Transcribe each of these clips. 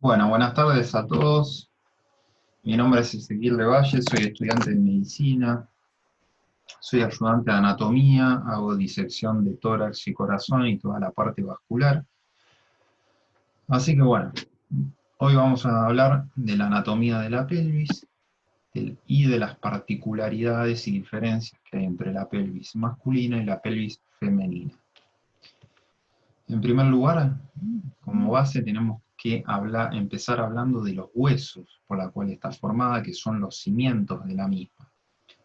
Bueno, buenas tardes a todos. Mi nombre es Ezequiel de Valle, soy estudiante de medicina, soy ayudante de anatomía, hago disección de tórax y corazón y toda la parte vascular. Así que bueno, hoy vamos a hablar de la anatomía de la pelvis y de las particularidades y diferencias que hay entre la pelvis masculina y la pelvis femenina. En primer lugar, como base tenemos que empezar hablando de los huesos por la cual está formada, que son los cimientos de la misma.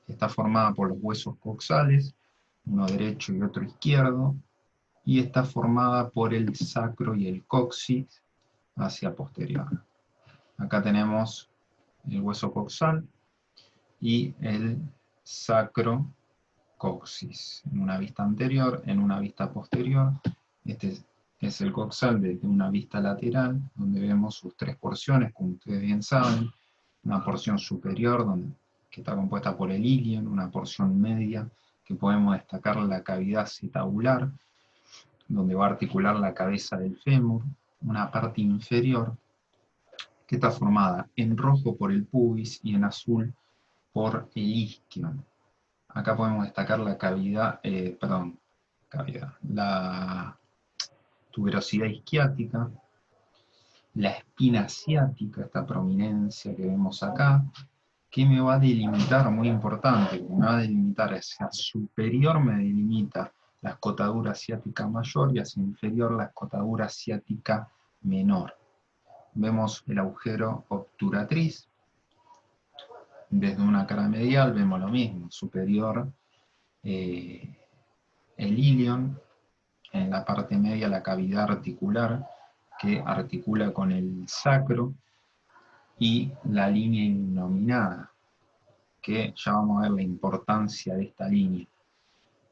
Está formada por los huesos coxales, uno derecho y otro izquierdo, y está formada por el sacro y el coxis hacia posterior. Acá tenemos el hueso coxal y el sacro coxis, en una vista anterior, en una vista posterior. Este es el coxal desde una vista lateral, donde vemos sus tres porciones, como ustedes bien saben. Una porción superior, que está compuesta por el ilion, una porción media, que podemos destacar la cavidad acetabular, donde va a articular la cabeza del fémur. Una parte inferior, que está formada en rojo por el pubis y en azul por el isquion. Acá podemos destacar la la tuberosidad isquiática, la espina ciática, esta prominencia que vemos acá, que me va a delimitar, muy importante, me va a delimitar hacia superior, me delimita la escotadura ciática mayor y hacia inferior la escotadura ciática menor. Vemos el agujero obturatriz, desde una cara medial vemos lo mismo, superior el ilion, en la parte media la cavidad articular que articula con el sacro y la línea innominada, que ya vamos a ver la importancia de esta línea.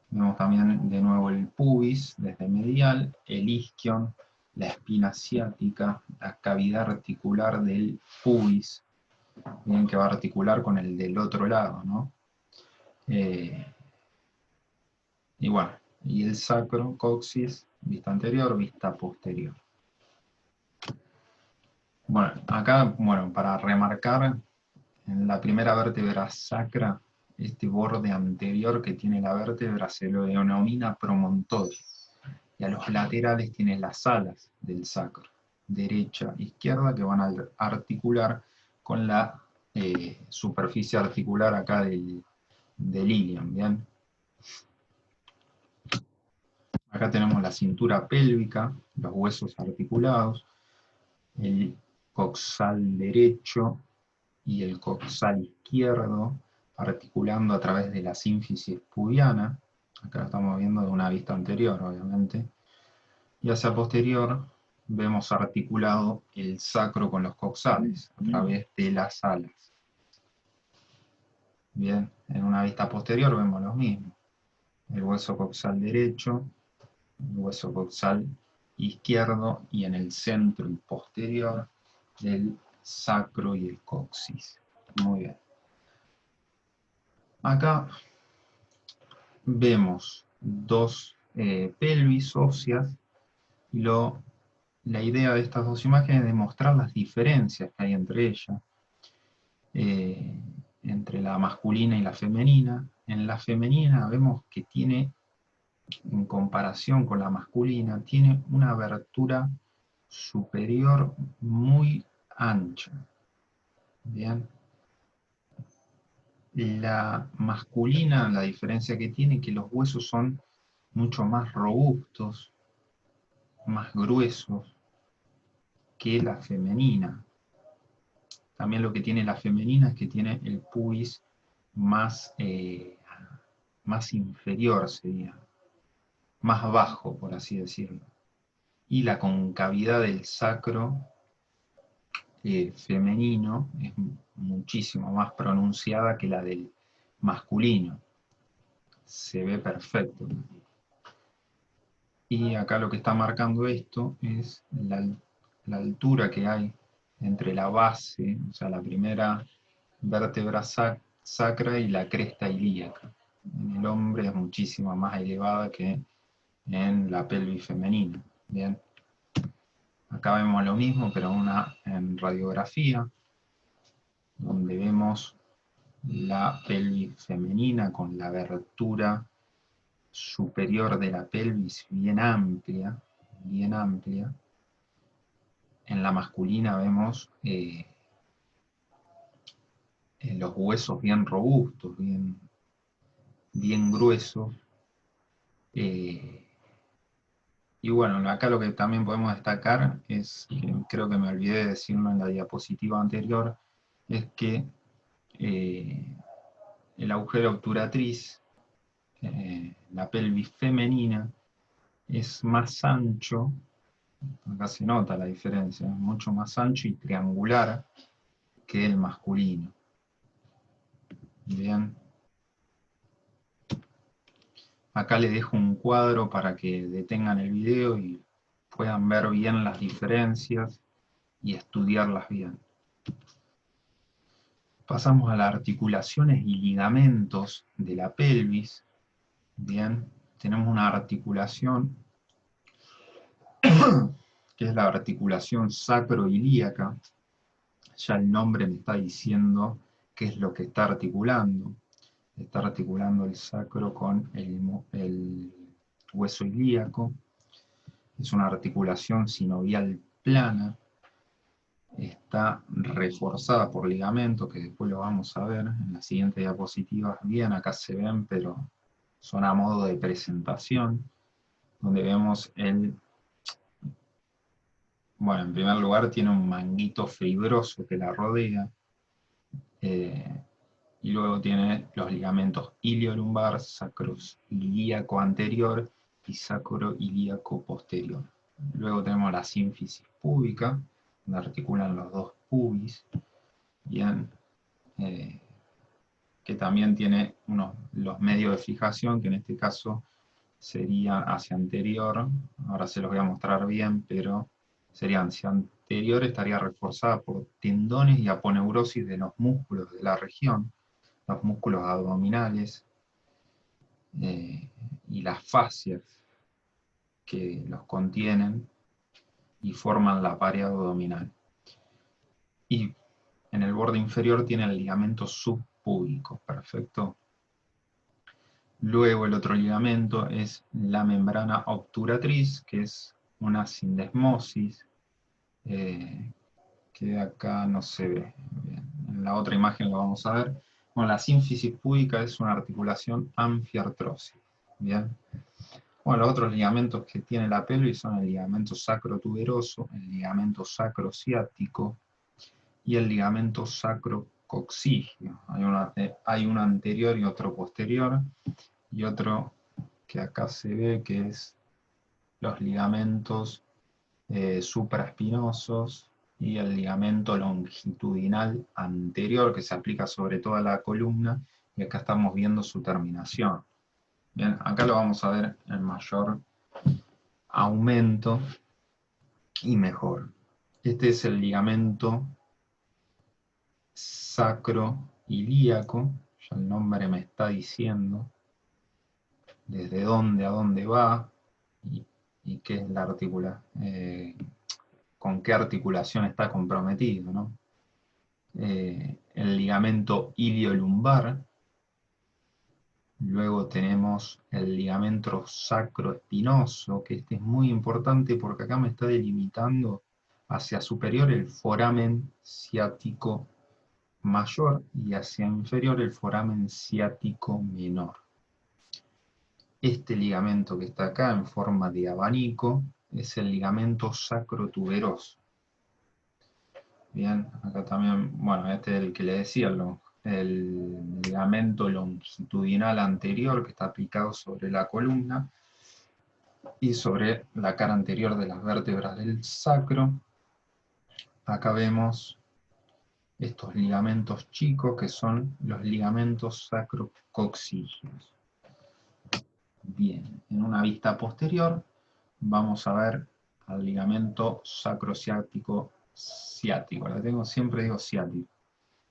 Vemos también de nuevo el pubis desde medial, el isquion, la espina ciática, la cavidad articular del pubis, bien que va a articular con el del otro lado, ¿no? Y bueno, y el sacro, coxis, vista anterior, vista posterior. Bueno, acá, bueno, para remarcar, en la primera vértebra sacra, este borde anterior que tiene la vértebra se lo denomina promontorio, y a los laterales tiene las alas del sacro, derecha e izquierda, que van a articular con la superficie articular acá del ilion, ¿bien? Acá tenemos la cintura pélvica, los huesos articulados, el coxal derecho y el coxal izquierdo, articulando a través de la sínfisis pubiana. Acá lo estamos viendo de una vista anterior, obviamente. Y hacia posterior vemos articulado el sacro con los coxales, a través de las alas. Bien, en una vista posterior vemos lo mismo. El hueso coxal derecho, el hueso coxal izquierdo, y en el centro y posterior el sacro y el coxis. Muy bien. Acá vemos dos pelvis óseas, y la idea de estas dos imágenes es demostrar las diferencias que hay entre ellas, eh, entre la masculina y la femenina. En la femenina vemos que tiene, en comparación con la masculina, tiene una abertura superior muy ancha. Bien. La masculina, la diferencia que tiene es que los huesos son mucho más robustos, más gruesos que la femenina. También lo que tiene la femenina es que tiene el pubis más inferior, sería, más bajo, por así decirlo. Y la concavidad del sacro femenino es muchísimo más pronunciada que la del masculino. Se ve perfecto. Y acá lo que está marcando esto es la altura que hay entre la base, o sea, la primera vértebra sacra y la cresta ilíaca. En el hombre es muchísimo más elevada que en la pelvis femenina. Bien. Acá vemos lo mismo, pero en radiografía, donde vemos la pelvis femenina con la abertura superior de la pelvis bien amplia, bien amplia. En la masculina vemos los huesos bien robustos, bien gruesos. Y bueno, acá lo que también podemos destacar es, que creo que me olvidé de decirlo en la diapositiva anterior, es que el agujero obturatriz, la pelvis femenina, es más ancho, acá se nota la diferencia, es mucho más ancho y triangular que el masculino. Bien. Acá les dejo un cuadro para que detengan el video y puedan ver bien las diferencias y estudiarlas bien. Pasamos a las articulaciones y ligamentos de la pelvis. Bien, tenemos una articulación que es la articulación sacroilíaca. Ya el nombre me está diciendo qué es lo que está articulando. Está articulando el sacro con el hueso ilíaco. Es una articulación sinovial plana. Está reforzada por ligamentos, que después lo vamos a ver en las siguientes diapositivas. Bien, acá se ven, pero son a modo de presentación, donde vemos bueno, en primer lugar tiene un manguito fibroso que la rodea, y luego tiene los ligamentos iliolumbar, sacroilíaco anterior y sacroilíaco posterior. Luego tenemos la sínfisis púbica, donde articulan los dos pubis, bien, que también tiene los medios de fijación, que en este caso sería hacia anterior. Ahora se los voy a mostrar bien, pero sería hacia anterior, estaría reforzada por tendones y aponeurosis de los músculos de la región, los músculos abdominales, y las fascias que los contienen y forman la pared abdominal. Y en el borde inferior tiene el ligamento subpúbico, perfecto. Luego el otro ligamento es la membrana obturatriz, que es una sindesmosis, que acá no se ve bien. En la otra imagen lo vamos a ver. Bueno, la sínfisis púbica es una articulación anfiartrosis. Bien. Bueno, los otros ligamentos que tiene la pelvis son el ligamento sacrotuberoso, el ligamento sacrociático y el ligamento sacrococcigio. Hay uno anterior y otro posterior, y otro que acá se ve que es los ligamentos supraespinosos y el ligamento longitudinal anterior, que se aplica sobre toda la columna, y acá estamos viendo su terminación. Bien, acá lo vamos a ver en mayor aumento y mejor. Este es el ligamento sacroilíaco, ya el nombre me está diciendo desde dónde a dónde va y qué es la con qué articulación está comprometido, ¿no? El ligamento iliolumbar. Luego tenemos el ligamento sacroespinoso, que este es muy importante porque acá me está delimitando hacia superior el foramen ciático mayor y hacia inferior el foramen ciático menor. Este ligamento que está acá en forma de abanico es el ligamento sacrotuberoso. Bien, acá también, bueno, este es el que le decía, el ligamento longitudinal anterior que está aplicado sobre la columna y sobre la cara anterior de las vértebras del sacro. Acá vemos estos ligamentos chicos que son los ligamentos sacrococcígeos. Bien, en una vista posterior vamos a ver al ligamento sacrociático ciático. Siempre digo ciático.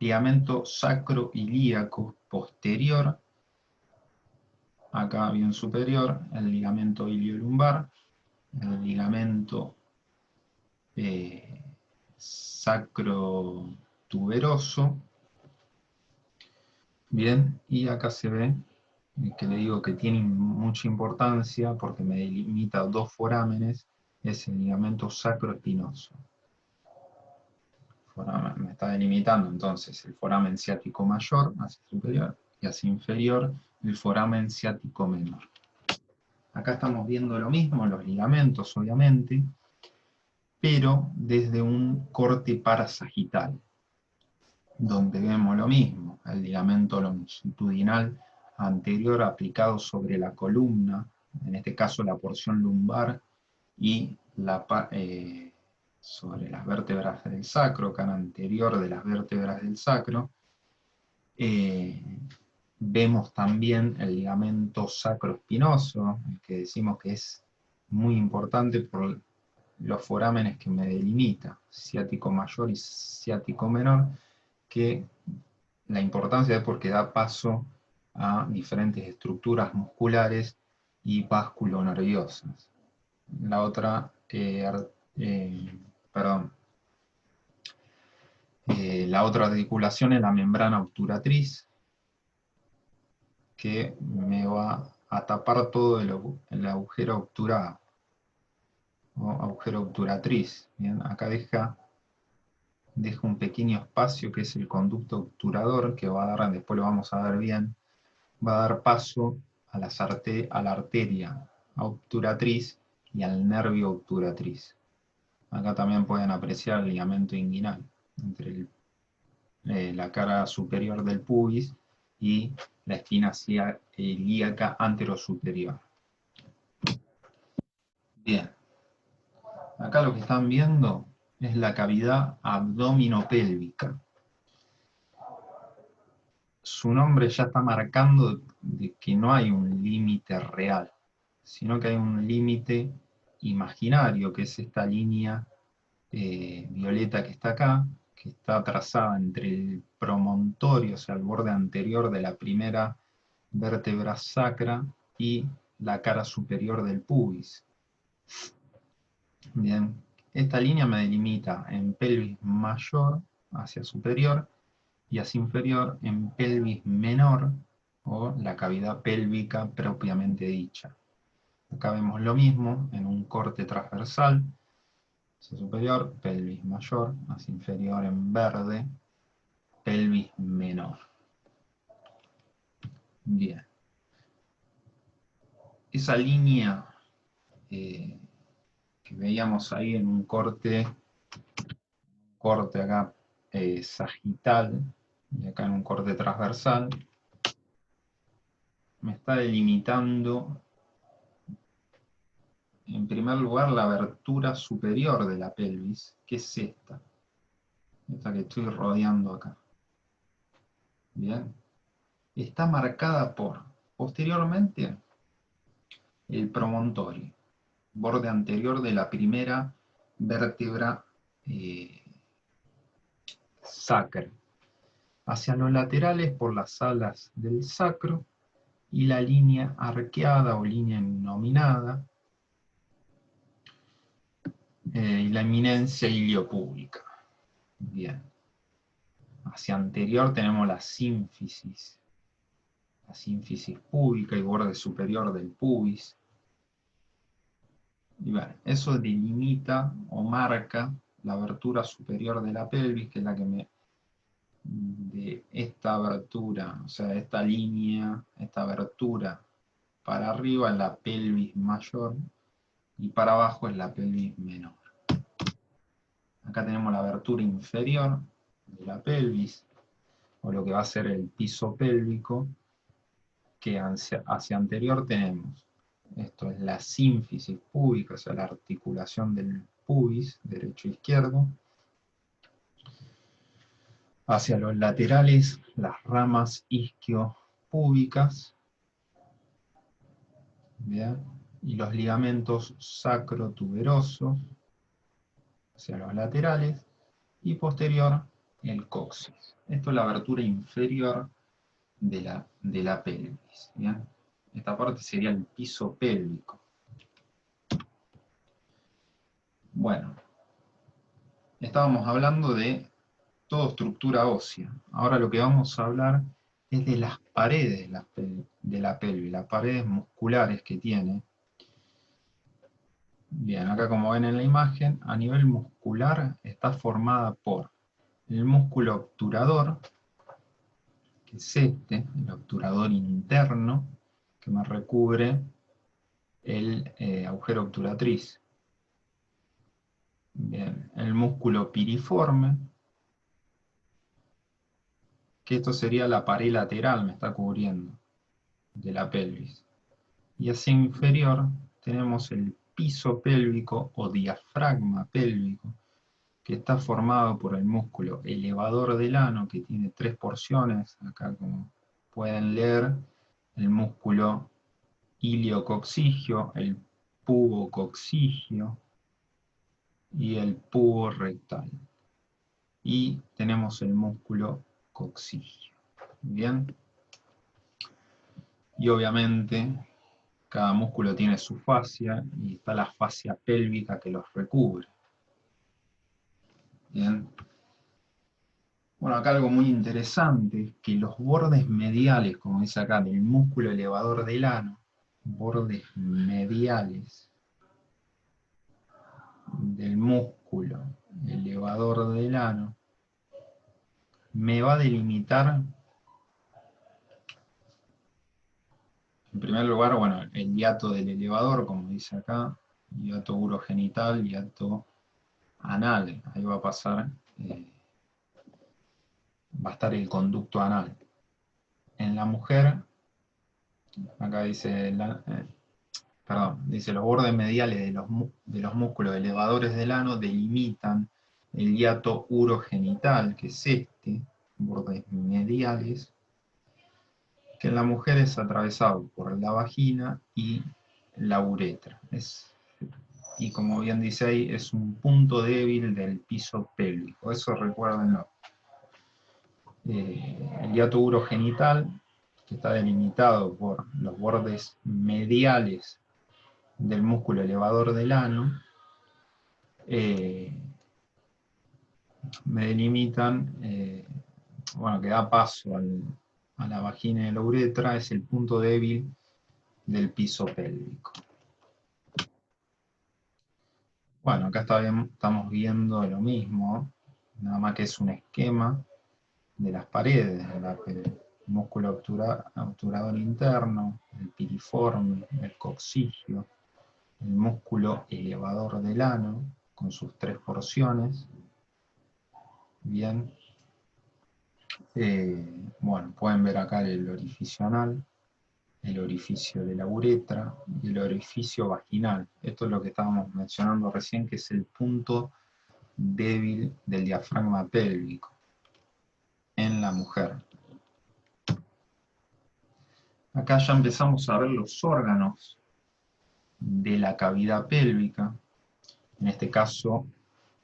Ligamento sacroilíaco posterior, acá bien superior, el ligamento iliolumbar, el ligamento sacrotuberoso. Bien, y acá se ve que le digo que tiene mucha importancia porque me delimita dos forámenes, es el ligamento sacroespinoso. Me está delimitando entonces el foramen ciático mayor hacia superior y hacia inferior el foramen ciático menor. Acá estamos viendo lo mismo, los ligamentos obviamente, pero desde un corte parasagital, donde vemos lo mismo, el ligamento longitudinal anterior aplicado sobre la columna, en este caso la porción lumbar, y sobre las vértebras del sacro, cara anterior de las vértebras del sacro. Vemos también el ligamento sacroespinoso, el que decimos que es muy importante por los forámenes que me delimita, ciático mayor y ciático menor, que la importancia es porque da paso a diferentes estructuras musculares y vasculonerviosas. La otra, la otra articulación es la membrana obturatriz, que me va a tapar todo el agujero obturado, o agujero obturatriz. Bien, acá deja un pequeño espacio que es el conducto obturador, que va a dar, después lo vamos a ver bien, va a dar paso a la arteria obturatriz y al nervio obturatriz. Acá también pueden apreciar el ligamento inguinal entre la cara superior del pubis y la espina ilíaca anterosuperior. Bien, acá lo que están viendo es la cavidad abdominopélvica. Su nombre ya está marcando de que no hay un límite real, sino que hay un límite imaginario, que es esta línea violeta que está acá, que está trazada entre el promontorio, o sea, el borde anterior de la primera vértebra sacra y la cara superior del pubis. Bien, esta línea me delimita en pelvis mayor hacia superior y hacia inferior en pelvis menor, o la cavidad pélvica propiamente dicha. Acá vemos lo mismo en un corte transversal, hacia superior, pelvis mayor, hacia inferior en verde, pelvis menor. Bien. Esa línea que veíamos ahí en un corte acá sagital, y acá en un corte transversal, me está delimitando en primer lugar la abertura superior de la pelvis, que es esta que estoy rodeando acá. Bien. Está marcada posteriormente, el promontorio, borde anterior de la primera vértebra sacra. Hacia los laterales por las alas del sacro y la línea arqueada o línea nominada y la eminencia iliopúbica. Bien. Hacia anterior tenemos la sínfisis púbica y borde superior del pubis. Y bueno, eso delimita o marca la abertura superior de la pelvis, que es la que de esta abertura, o sea, esta línea, esta abertura para arriba es la pelvis mayor y para abajo es la pelvis menor. Acá tenemos la abertura inferior de la pelvis, o lo que va a ser el piso pélvico, que hacia anterior tenemos, esto es la sínfisis púbica, o sea, la articulación del pubis, derecho e izquierdo. Hacia los laterales, las ramas isquiopúbicas, ¿bien? Y los ligamentos sacrotuberosos hacia los laterales, y posterior el coxis. Esto es la abertura inferior de la pelvis. ¿Bien? Esta parte sería el piso pélvico. Bueno, estábamos hablando de toda estructura ósea. Ahora lo que vamos a hablar es de las paredes de la pelvis, las paredes musculares que tiene. Bien, acá como ven en la imagen, a nivel muscular está formada por el músculo obturador, que es este, el obturador interno, que me recubre el agujero obturatriz. Bien, el músculo piriforme, que esto sería la pared lateral, me está cubriendo, de la pelvis. Y hacia inferior tenemos el piso pélvico o diafragma pélvico, que está formado por el músculo elevador del ano, que tiene 3 porciones, acá como pueden leer, el músculo iliococcigio, el pubococcigio y el pubo rectal. Y tenemos el músculo coccigio. Bien. Y obviamente cada músculo tiene su fascia y está la fascia pélvica que los recubre. Bien. Bueno, acá algo muy interesante, que los bordes mediales, como dice acá, del músculo elevador del ano, bordes mediales del músculo elevador del ano, me va a delimitar, en primer lugar, bueno, el hiato del elevador, como dice acá, hiato urogenital, hiato anal, ahí va a pasar, va a estar el conducto anal. En la mujer, acá dice, dice los bordes mediales de los músculos elevadores del ano delimitan el hiato urogenital, que es este, bordes mediales, que en la mujer es atravesado por la vagina y la uretra. Y como bien dice ahí, es un punto débil del piso pélvico, eso recuérdenlo. El hiato urogenital, que está delimitado por los bordes mediales del músculo elevador del ano, me delimitan, bueno, que da paso a la vagina y la uretra, es el punto débil del piso pélvico. Bueno, acá estamos viendo lo mismo, nada más que es un esquema de las paredes, el músculo obturador interno, el piriforme, el coccigio, el músculo elevador del ano, con sus 3 porciones. Bien. Bueno, pueden ver acá el orificio anal, el orificio de la uretra y el orificio vaginal. Esto es lo que estábamos mencionando recién, que es el punto débil del diafragma pélvico en la mujer. Acá ya empezamos a ver los órganos de la cavidad pélvica, en este caso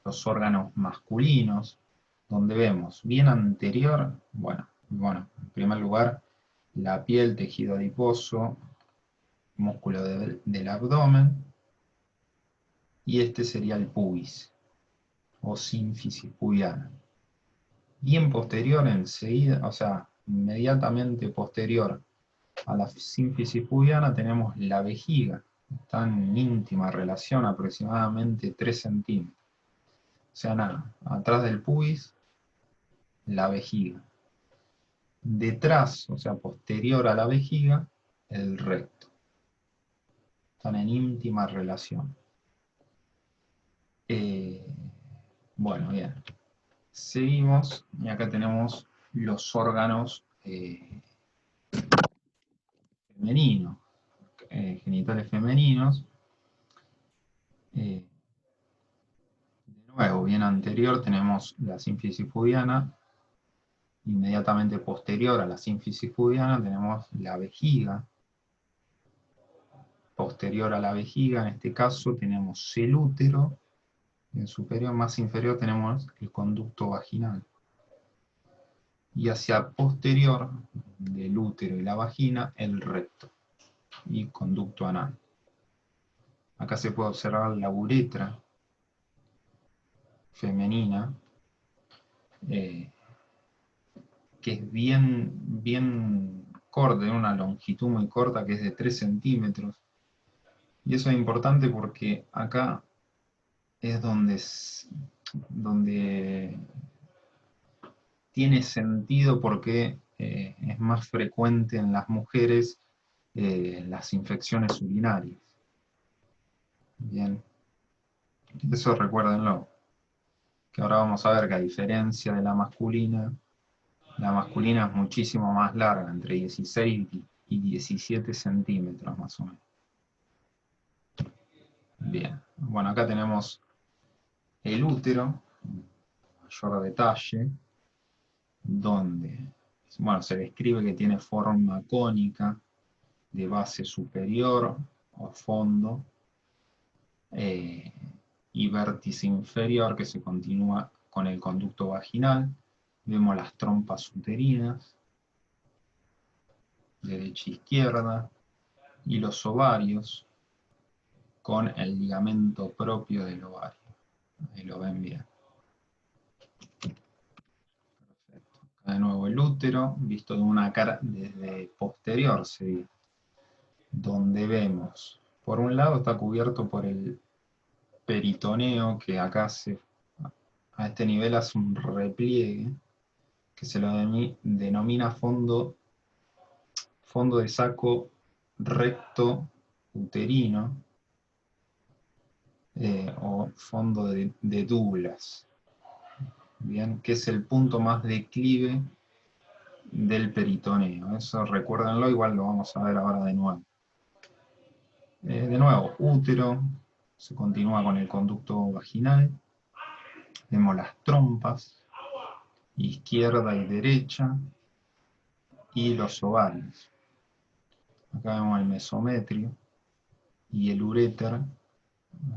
los órganos masculinos, donde vemos bien anterior, bueno, en primer lugar, la piel, tejido adiposo, músculo del abdomen, y este sería el pubis, o sínfisis pubiana. Bien posterior enseguida, o sea, inmediatamente posterior a la sínfisis pubiana tenemos la vejiga, está en íntima relación, aproximadamente 3 centímetros. O sea, nada, atrás del pubis, la vejiga. Detrás, o sea, posterior a la vejiga, el recto. Están en íntima relación. Bueno, bien. Seguimos, y acá tenemos los órganos femeninos, genitales femeninos. De nuevo, bien anterior tenemos la sínfisis pubiana. Inmediatamente posterior a la sínfisis pubiana tenemos la vejiga. Posterior a la vejiga, en este caso, tenemos el útero. En superior, más inferior, tenemos el conducto vaginal. Y hacia posterior del útero y la vagina, el recto y conducto anal. Acá se puede observar la uretra femenina, que es bien corta, de una longitud muy corta, que es de 3 centímetros. Y eso es importante porque acá es donde tiene sentido porque es más frecuente en las mujeres las infecciones urinarias. Bien, eso recuérdenlo, que ahora vamos a ver que a diferencia de la masculina es muchísimo más larga, entre 16 y 17 centímetros más o menos. Bien, bueno, acá tenemos el útero, mayor detalle, donde, bueno, se describe que tiene forma cónica, de base superior o fondo, y vértice inferior que se continúa con el conducto vaginal. Vemos las trompas uterinas, derecha e izquierda, y los ovarios con el ligamento propio del ovario. Ahí lo ven bien. Perfecto. Acá de nuevo el útero, visto de una cara desde posterior, sería, donde vemos, por un lado está cubierto por el peritoneo, que acá a este nivel hace un repliegue, que se lo denomina fondo de saco recto uterino, o fondo de Douglas, bien, que es el punto más declive del peritoneo. Eso recuérdenlo, igual lo vamos a ver ahora de nuevo. De nuevo, útero, se continúa con el conducto vaginal, vemos las trompas, izquierda y derecha, y los ovarios. Acá vemos el mesometrio y el uréter,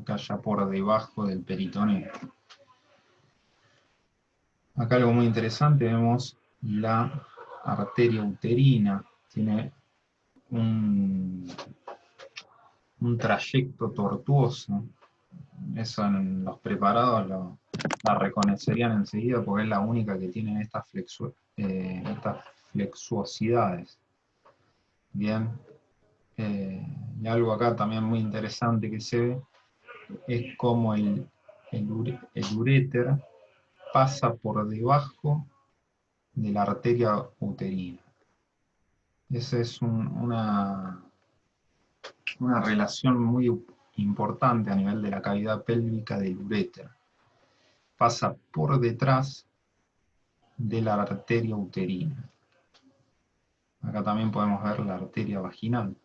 acá ya por debajo del peritoneo. Acá algo muy interesante, vemos la arteria uterina, tiene un trayecto tortuoso. Eso en los preparados la reconocerían enseguida porque es la única que tiene estas flexuosidades. Bien, y algo acá también muy interesante que se ve es como el uréter pasa por debajo de la arteria uterina. Esa es una relación muy importante a nivel de la cavidad pélvica del uréter. Pasa por detrás de la arteria uterina. Acá también podemos ver la arteria vaginal,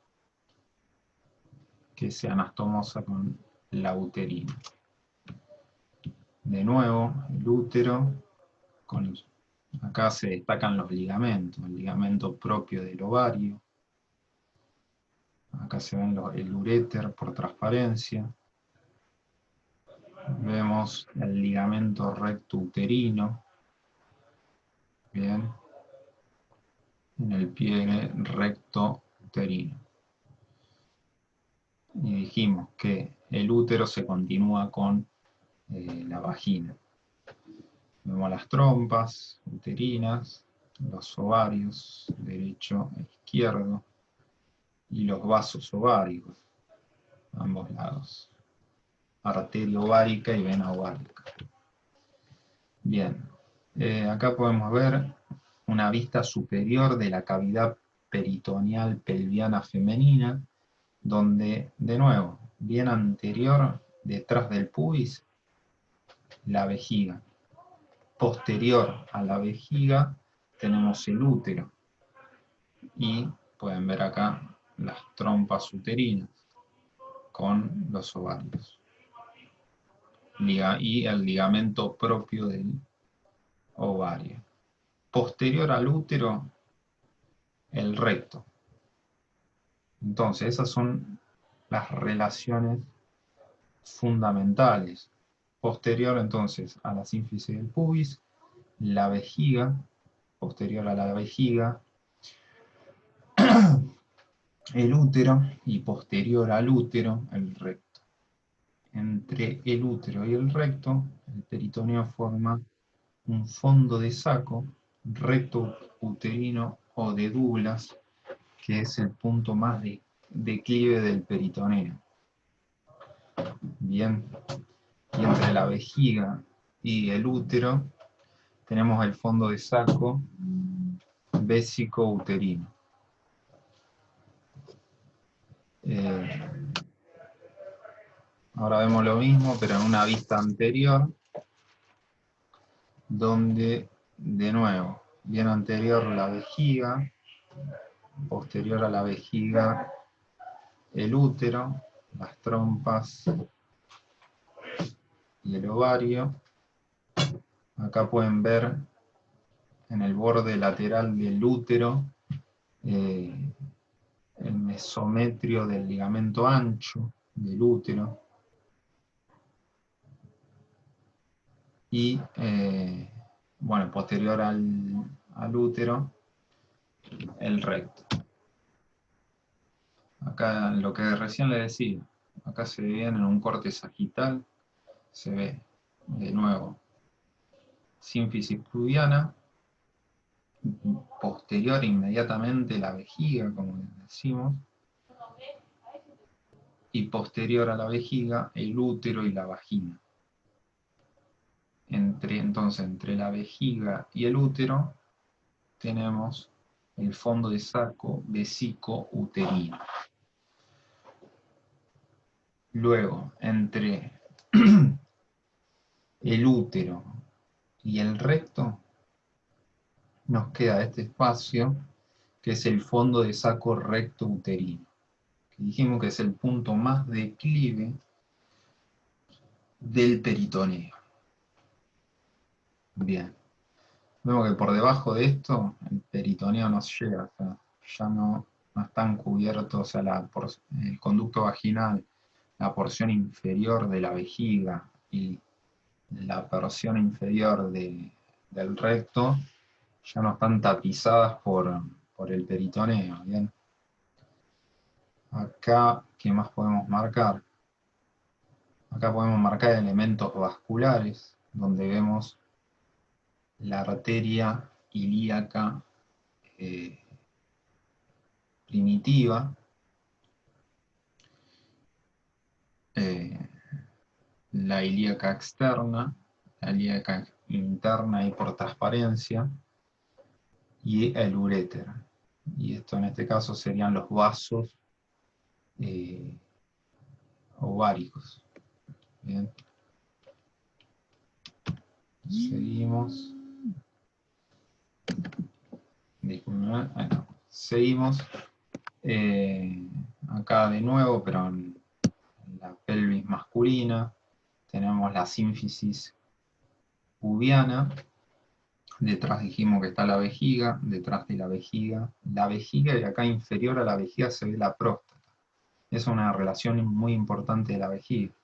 que se anastomosa con la uterina. De nuevo, el útero, acá se destacan los ligamentos, el ligamento propio del ovario. Acá se ven el uréter por transparencia. Vemos el ligamento recto uterino. Bien. En el pie recto uterino. Y dijimos que el útero se continúa con la vagina. Vemos las trompas uterinas, los ovarios, derecho e izquierdo, y los vasos ováricos, a ambos lados. Arteria ovárica y vena ovárica. Bien, acá podemos ver una vista superior de la cavidad peritoneal pelviana femenina, donde, de nuevo, bien anterior, detrás del pubis, la vejiga. Posterior a la vejiga tenemos el útero. Y pueden ver acá las trompas uterinas con los ovarios. Y el ligamento propio del ovario. Posterior al útero, el recto. Entonces, esas son las relaciones fundamentales. Posterior, entonces, a la sínfisis del pubis, la vejiga, posterior a la vejiga, el útero, y posterior al útero, el recto. entre el útero y el recto, el peritoneo forma un fondo de saco recto uterino o de Douglas, que es el punto más de declive del peritoneo. Bien, y entre la vejiga y el útero tenemos el fondo de saco vésico-uterino. Ahora vemos lo mismo, pero en una vista anterior, donde, de nuevo, bien anterior la vejiga, posterior a la vejiga el útero, las trompas y el ovario. Acá pueden ver en el borde lateral del útero el mesometrio del ligamento ancho del útero y, bueno, posterior al útero, el recto. Acá lo que recién le decía, acá se ve bien en un corte sagital, se ve de nuevo sínfisis pubiana, posterior inmediatamente la vejiga, como decimos, y posterior a la vejiga el útero y la vagina. Entonces, entre la vejiga y el útero tenemos el fondo de saco vesico-uterino. Luego, entre el útero y el recto, nos queda este espacio, que es el fondo de saco recto-uterino. Dijimos que es el punto más declive del peritoneo. Bien. Vemos que por debajo de esto, el peritoneo nos llega, o sea, ya no están cubiertos, o sea, el conducto vaginal, la porción inferior de la vejiga y la porción inferior del recto, ya no están tapizadas por el peritoneo, ¿bien? Acá, ¿qué más podemos marcar? Acá podemos marcar elementos vasculares, donde vemos la arteria ilíaca primitiva, la ilíaca externa, la ilíaca interna y por transparencia, y el uréter. Y esto en este caso serían los vasos ováricos. Bien. Seguimos. Disculpen, bueno, seguimos. Acá de nuevo, pero en la pelvis masculina, tenemos la sínfisis pubiana. Detrás dijimos que está la vejiga, detrás de la vejiga y acá inferior a la vejiga se ve la próstata. Es una relación muy importante de la vejiga.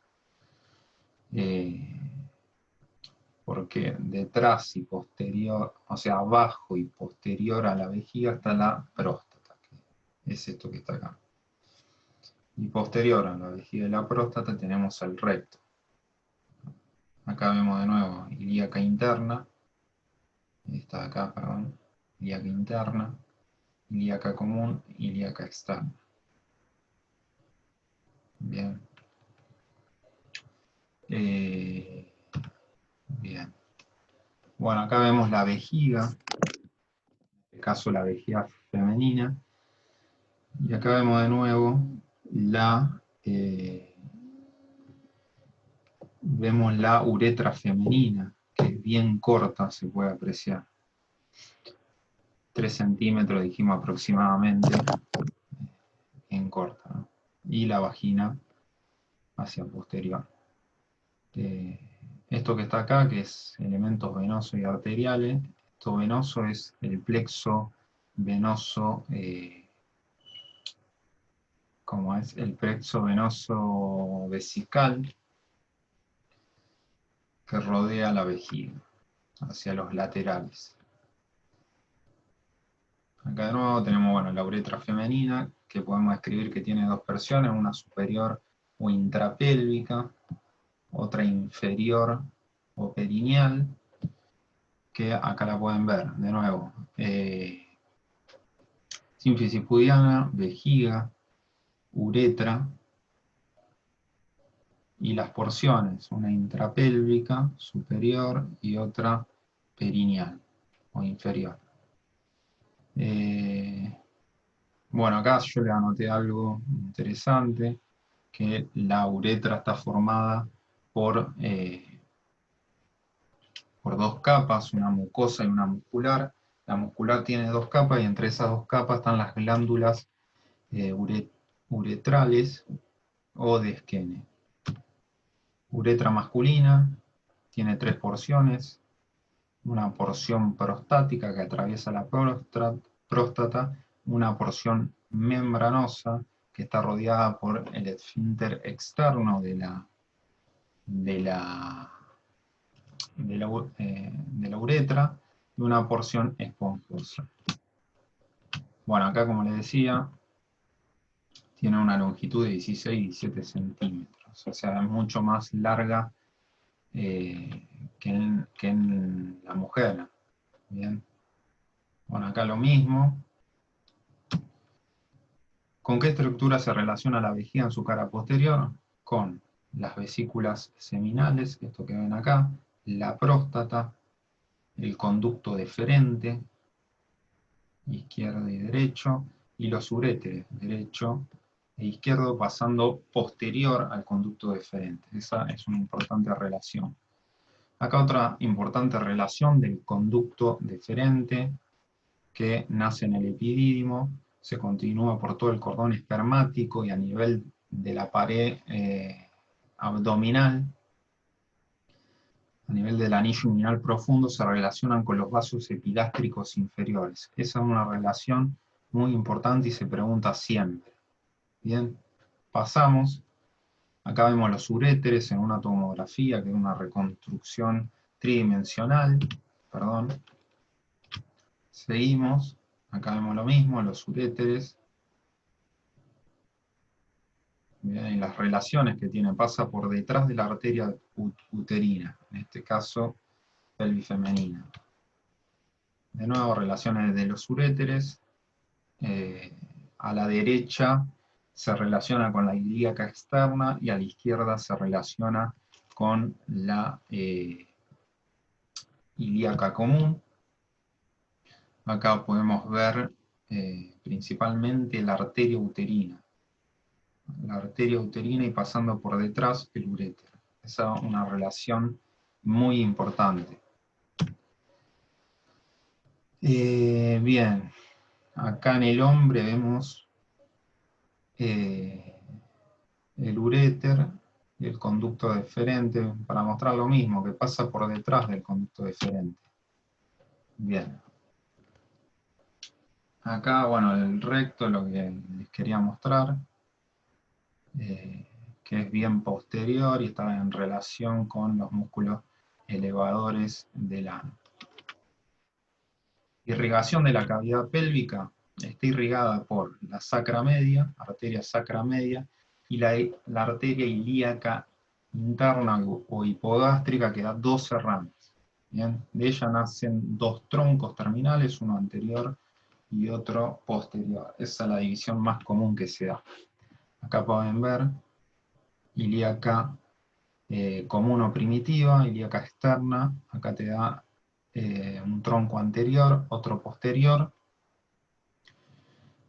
Porque detrás y posterior, o sea, abajo y posterior a la vejiga está la próstata, que es esto que está acá. Y posterior a la vejiga y la próstata tenemos el recto. Acá vemos de nuevo ilíaca interna, esta de acá, perdón, ilíaca interna, ilíaca común, ilíaca externa. Bien. Bien. Bueno, acá vemos la vejiga, en este caso la vejiga femenina, y acá vemos de nuevo vemos la uretra femenina, que es bien corta, se puede apreciar. 3 centímetros dijimos aproximadamente, bien corta, ¿no? Y la vagina hacia posterior. Esto que está acá, que es elementos venosos y arteriales, esto venoso es el plexo venoso, como es el plexo venoso vesical, que rodea la vejiga, hacia los laterales. Acá de nuevo tenemos, bueno, la uretra femenina, que podemos escribir que tiene dos versiones, una superior o intrapélvica, otra inferior o perineal, que acá la pueden ver, de nuevo. Sínfisis pudiana, vejiga, uretra, y las porciones, una intrapélvica superior y otra perineal o inferior. Bueno, acá yo le anoté algo interesante, que la uretra está formada por dos capas, una mucosa y una muscular. La muscular tiene dos capas y entre esas dos capas están las glándulas uretrales o de Skene. Uretra masculina tiene 3 porciones, una porción prostática que atraviesa la próstata, una porción membranosa que está rodeada por el esfínter externo de la uretra, y una porción esponjosa. Bueno, acá como les decía, tiene una longitud de 16 y 17 centímetros, o sea, es mucho más larga que en la mujer. Bien. Bueno, acá lo mismo. ¿Con qué estructura se relaciona la vejiga en su cara posterior? Con las vesículas seminales, esto que ven acá, la próstata, el conducto deferente, izquierdo y derecho, y los uréteres, derecho e izquierdo, pasando posterior al conducto deferente. Esa es una importante relación. Acá otra importante relación del conducto deferente, que nace en el epidídimo, se continúa por todo el cordón espermático y a nivel de la pared abdominal, a nivel del anillo inguinal profundo, se relacionan con los vasos epigástricos inferiores. Esa es una relación muy importante y se pregunta siempre. Bien, pasamos. Acá vemos los uréteres en una tomografía, que es una reconstrucción tridimensional. Perdón. Seguimos. Acá vemos lo mismo, los uréteres. Bien, y las relaciones que tiene, pasa por detrás de la arteria uterina, en este caso pelvis femenina. De nuevo, relaciones de los uréteres. A la derecha se relaciona con la ilíaca externa y a la izquierda se relaciona con la ilíaca común. Acá podemos ver principalmente la arteria uterina. La arteria uterina y pasando por detrás el uréter. Esa es una relación muy importante. Bien, acá en el hombre vemos el uréter y el conducto deferente, para mostrar lo mismo, que pasa por detrás del conducto deferente. Bien. Acá, bueno, el recto, lo que les quería mostrar, que es bien posterior y está en relación con los músculos elevadores del ano. Irrigación de la cavidad pélvica está irrigada por la sacra media, arteria sacra media, y la arteria ilíaca interna o hipogástrica, que da 12 ramas. Bien, de ella nacen dos troncos terminales, uno anterior y otro posterior. Esa es la división más común que se da. Acá pueden ver ilíaca común o primitiva, ilíaca externa, acá te da un tronco anterior, otro posterior,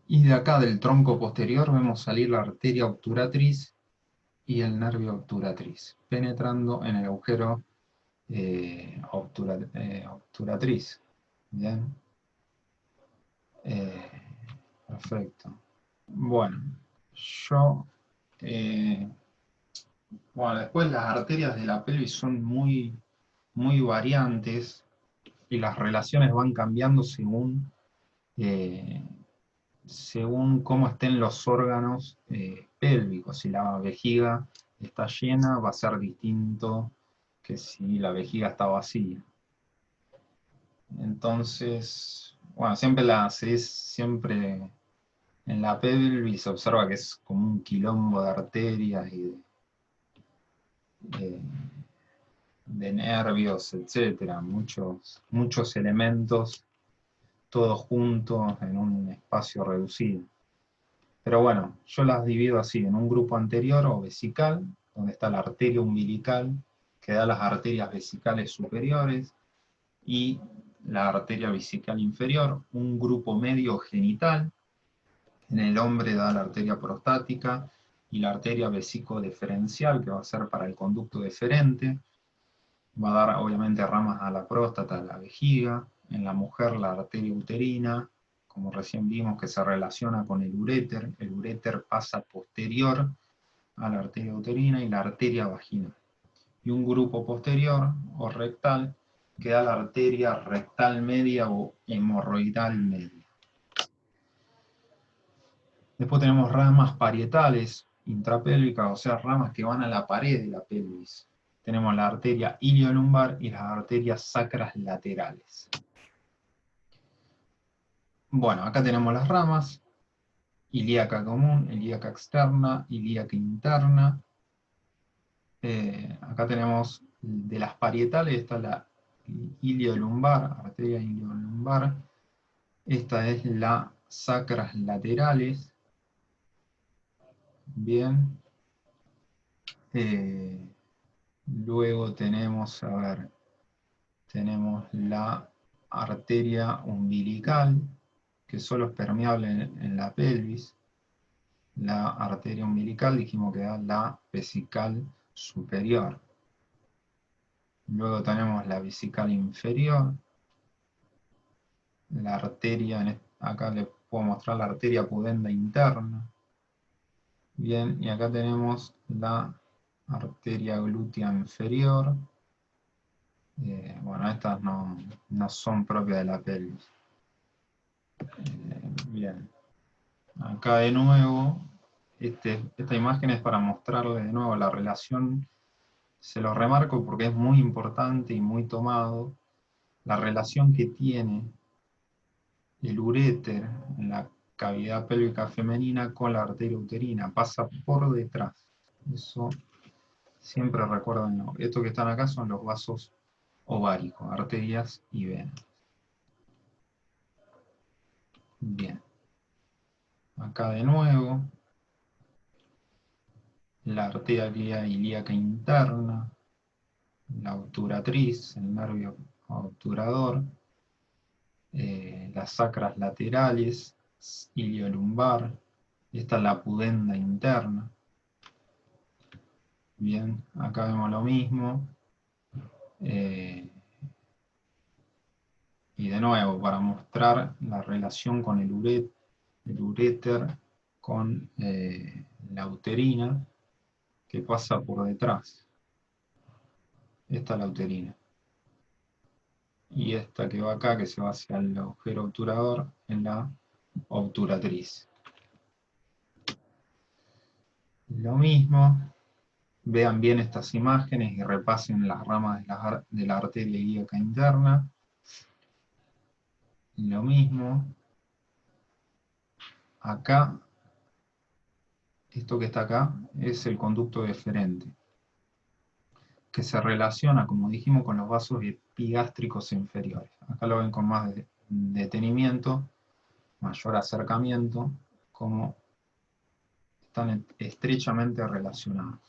y de acá del tronco posterior vemos salir la arteria obturatriz y el nervio obturatriz, penetrando en el agujero obturatriz. Bien. Perfecto. Bueno, bueno, después las arterias de la pelvis son muy, muy variantes y las relaciones van cambiando según cómo estén los órganos pélvicos. Si la vejiga está llena, va a ser distinto que si la vejiga está vacía. Entonces, bueno, siempre en la pelvis se observa que es como un quilombo de arterias de nervios, etcétera, muchos elementos, todos juntos en un espacio reducido. Pero bueno, yo las divido así, en un grupo anterior o vesical, donde está la arteria umbilical, que da las arterias vesicales superiores, y la arteria vesical inferior, un grupo medio genital, en el hombre da la arteria prostática, y la arteria vesicodeferencial, que va a ser para el conducto deferente, va a dar obviamente ramas a la próstata, a la vejiga, en la mujer la arteria uterina, como recién vimos que se relaciona con el uréter pasa posterior a la arteria uterina y la arteria vaginal. Y un grupo posterior o rectal que da la arteria rectal media o hemorroidal media. Después tenemos ramas parietales intrapélvicas, o sea, ramas que van a la pared de la pelvis. Tenemos la arteria iliolumbar y las arterias sacras laterales. Bueno, acá tenemos las ramas: ilíaca común, ilíaca externa, ilíaca interna. Acá tenemos de las parietales, está la iliolumbar, arteria iliolumbar. Esta es la sacras laterales. Bien. Luego tenemos, a ver, tenemos la arteria umbilical, que solo es permeable en la pelvis. La arteria umbilical dijimos que da la vesical superior. Luego tenemos la vesical inferior. La arteria, acá les puedo mostrar la arteria pudenda interna. Bien, y acá tenemos la arteria glútea inferior. Bueno, estas no son propias de la pelvis. Bien. Acá de nuevo, esta imagen es para mostrarle de nuevo la relación. Se lo remarco porque es muy importante y muy tomado. La relación que tiene el uréter en la cavidad pélvica femenina con la arteria uterina. Pasa por detrás. Eso siempre recuérdenlo. Estos que están acá son los vasos ováricos, arterias y venas. Bien. Acá de nuevo, la arteria ilíaca interna, la obturatriz, el nervio obturador, las sacras laterales, iliolumbar, esta es la pudenda interna. Bien, acá vemos lo mismo. Y de nuevo, para mostrar la relación con el uréter con la uterina, que pasa por detrás. Esta es la uterina. Y esta que va acá, que se va hacia el agujero obturador, en la obturatriz. Lo mismo, vean bien estas imágenes y repasen las ramas de la arteria ilíaca interna. Lo mismo, acá, esto que está acá, es el conducto deferente, que se relaciona, como dijimos, con los vasos epigástricos inferiores. Acá lo ven con más detenimiento, mayor acercamiento, como están estrechamente relacionados.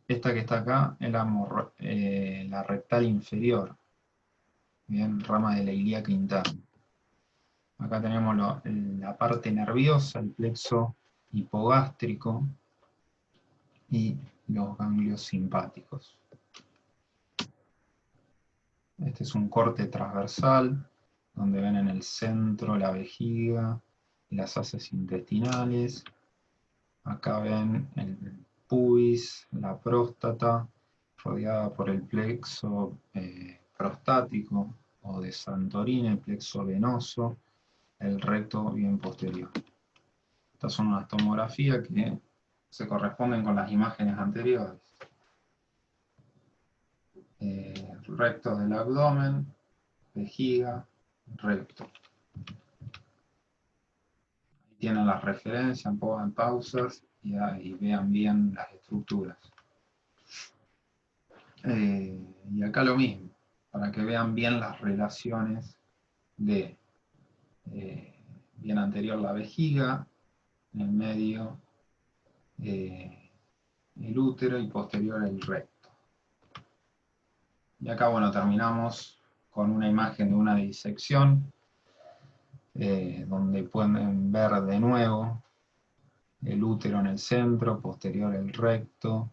Esta que está acá es la rectal inferior, bien, rama de la ilíaca interna. Acá tenemos la parte nerviosa, el plexo hipogástrico y los ganglios simpáticos. Este es un corte transversal, donde ven en el centro la vejiga y las heces intestinales. Acá ven el pubis, la próstata, rodeada por el plexo prostático o de Santorini, el plexo venoso, el recto bien posterior. Estas son unas tomografías que se corresponden con las imágenes anteriores. Recto del abdomen, vejiga, recto. Ahí tienen las referencias, pongan pausas y vean bien las estructuras. Y acá lo mismo, para que vean bien las relaciones de bien anterior la vejiga, en el medio el útero y posterior el recto. Y acá, bueno, terminamos con una imagen de una disección, donde pueden ver de nuevo el útero en el centro, posterior el recto,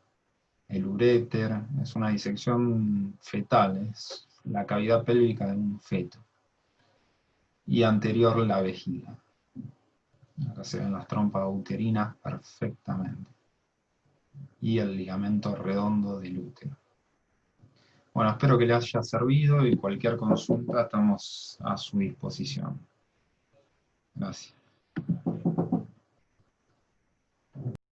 el uréter. Es una disección fetal, es la cavidad pélvica de un feto. Y anterior la vejiga. Acá se ven las trompas uterinas perfectamente. Y el ligamento redondo del útero. Bueno, espero que les haya servido y cualquier consulta estamos a su disposición. Gracias.